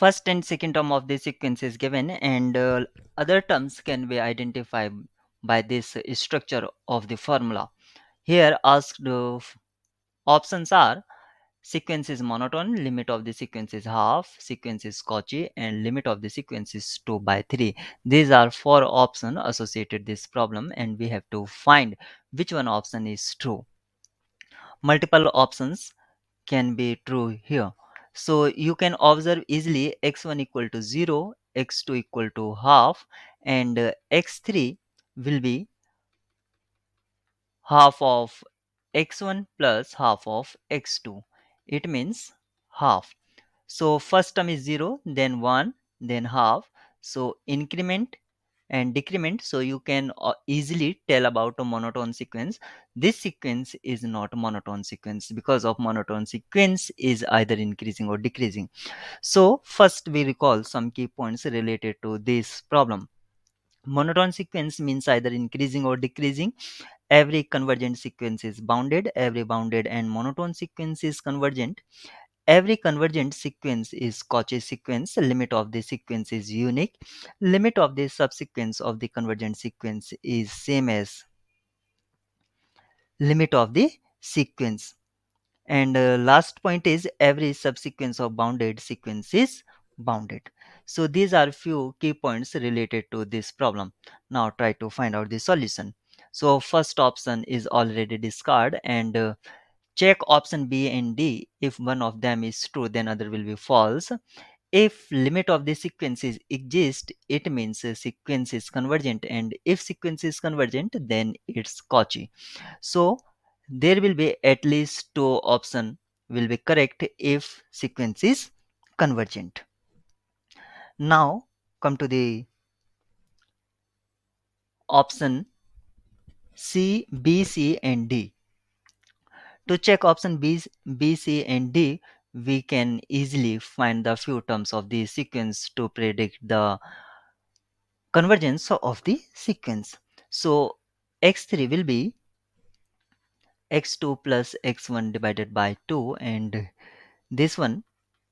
first and second term of the sequence is given, and other terms can be identified by this structure of the formula. Here asked options are: sequence is monotone, limit of the sequence is half, sequence is Cauchy, and limit of the sequence is 2 by 3. These are four options associated this problem, and we have to find which one option is true. Multiple options can be true here. So you can observe easily x1 equal to 0, x2 equal to half, and x3 will be half of x1 plus half of x2. It means half. So first term is 0, then 1, then half. So increment and decrement. So you can easily tell about a monotone sequence. This sequence is not a monotone sequence, because of monotone sequence is either increasing or decreasing. So first we recall some key points related to this problem. Monotone sequence means either increasing or decreasing. Every convergent sequence is bounded. Every bounded and monotone sequence is convergent. Every convergent sequence is Cauchy sequence. Limit of the sequence is unique. Limit of the subsequence of the convergent sequence is same as limit of the sequence. And last point is every subsequence of bounded sequence is bounded. So these are few key points related to this problem. Now try to find out the solution. So first option is already discarded, and check option B and D. If one of them is true, then other will be false. If limit of the sequences exist, it means a sequence is convergent, and if sequence is convergent, then it's Cauchy. So there will be at least two option will be correct if sequence is convergent. Now come to the option C, B, C and D. To check option B, C and D, we can easily find the few terms of the sequence to predict the convergence of the sequence. So x3 will be x2 plus x1 divided by 2, and this one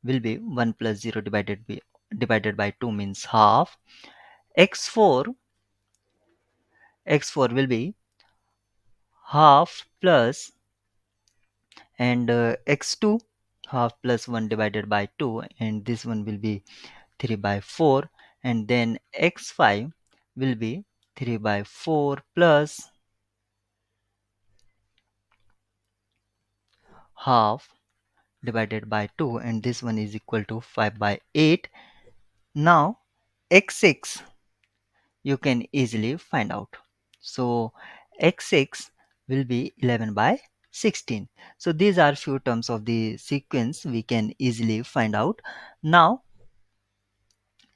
will be 1 plus 0 divided by 2 means half. x4 x4 will be half plus, and x2 half plus 1 divided by 2, and this one will be 3 by 4, and then x5 will be 3 by 4 plus half divided by 2, and this one is equal to 5 by 8. Now x6 you can easily find out. So x6 will be 11 by 16. So these are few terms of the sequence we can easily find out. Now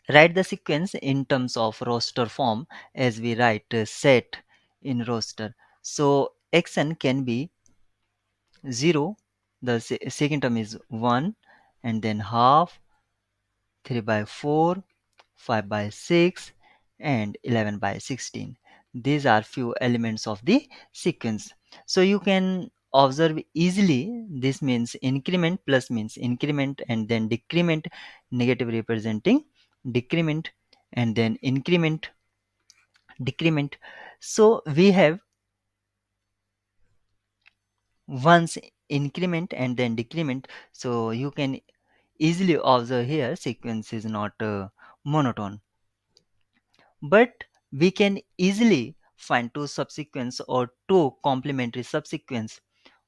write the sequence in terms of roster form, as we write set in roster. So xn can be 0, the second term is 1, and then half, 3 by 4, 5 by 6, and 11 by 16. These are few elements of the sequence. So you can observe easily, this means increment, plus means increment, and then decrement, negative representing decrement, and then increment, decrement. So we have once increment and then decrement. So you can easily observe here sequence is not monotone. But we can easily find two subsequence or two complementary subsequence.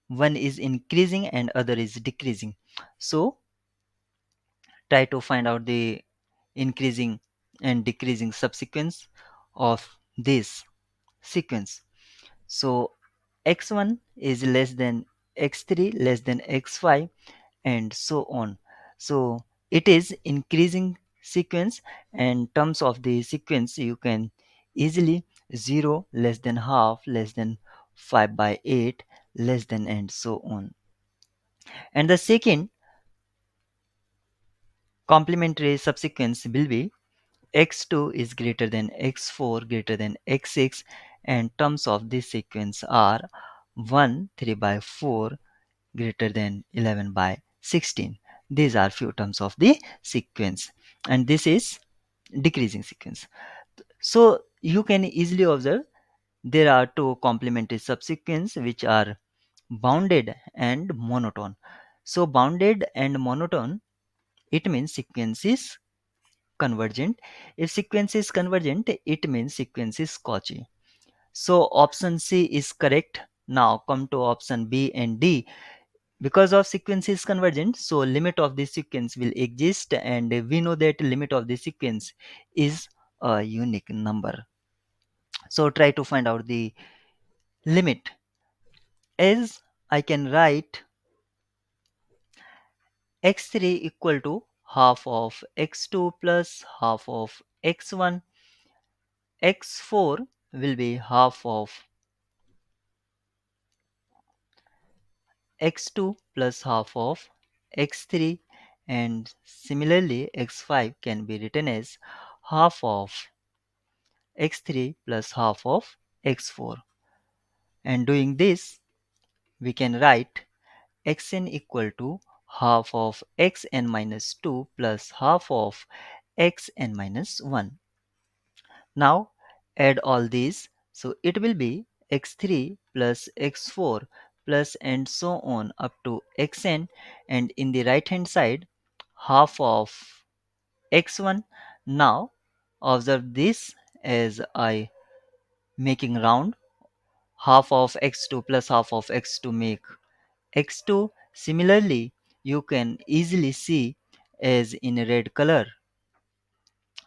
One is increasing and other is decreasing. So try to find out the increasing and decreasing subsequence of this sequence. So x1 is less than x3 less than x5, and so on. So it is increasing sequence, and terms of the sequence you can easily 0 less than half less than 5 by 8 less than, and so on. And the second complementary subsequence will be x2 is greater than x4 greater than x6, and terms of this sequence are 1 3 by 4 greater than 11 by 16. These are few terms of the sequence. and this is decreasing sequence. So you can easily observe there are two complementary subsequence which are bounded and monotone. So bounded and monotone, it means sequence is convergent. If sequence is convergent, it means sequence is Cauchy. So option C is correct. Now come to option B and D. Because of sequence is convergent, so limit of this sequence will exist, and we know that limit of the sequence is a unique number. So try to find out the limit. As I can write x3 equal to half of x2 plus half of x1, x4 will be half of x2 plus half of x3, and similarly x5 can be written as half of x3 plus half of x4. And doing this, we can write xn equal to half of xn minus 2 plus half of xn minus 1. Now add all these, so it will be x3 plus x4 plus and so on up to xn, and in the right hand side half of x1. Now observe this as I making round, half of x2 plus half of x2 make x2. Similarly, you can easily see as in red color,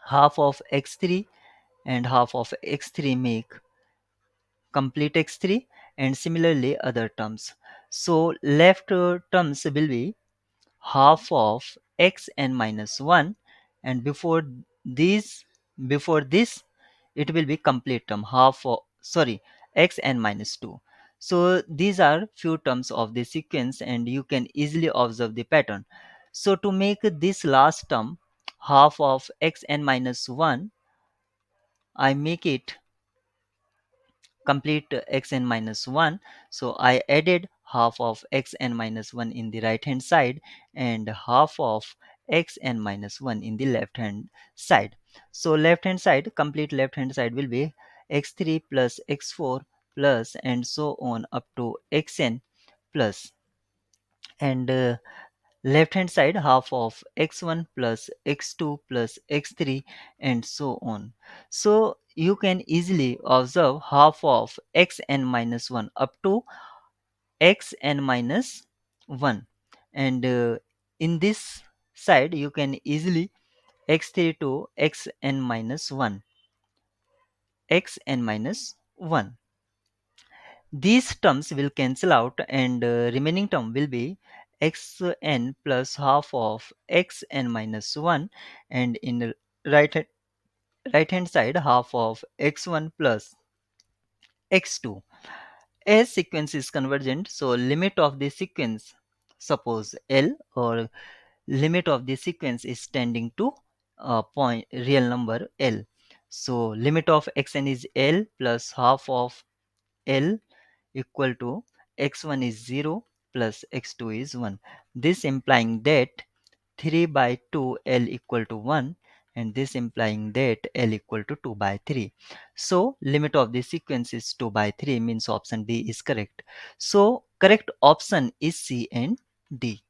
half of x3 and half of x3 make complete x3, and similarly other terms. So left terms will be half of xn minus 1, and before this it will be complete term half of, sorry, xn minus 2. So these are few terms of the sequence, and you can easily observe the pattern. So to make this last term half of xn minus 1, I make it complete xn minus 1. So I added half of xn minus 1 in the right hand side and half of xn minus 1 in the left hand side. So left hand side, complete left hand side will be x3 plus x4 plus and so on up to xn plus, and left hand side half of x1 plus x2 plus x3 and so on. So you can easily observe half of xn minus 1 up to xn minus 1, and in this side you can easily x3 to xn minus 1, xn minus 1. These terms will cancel out, and remaining term will be xn plus half of xn minus 1, and in the right hand side half of x1 plus x2. As sequence is convergent, so limit of the sequence, suppose L, or limit of the sequence is tending to a point real number L. So limit of xn is L plus half of L equal to x1 is 0 plus x2 is 1. This implying that 3 by 2 L equal to 1, and this implying that L equal to 2 by 3. So limit of the sequence is 2 by 3, means option D is correct. So correct option is C and D.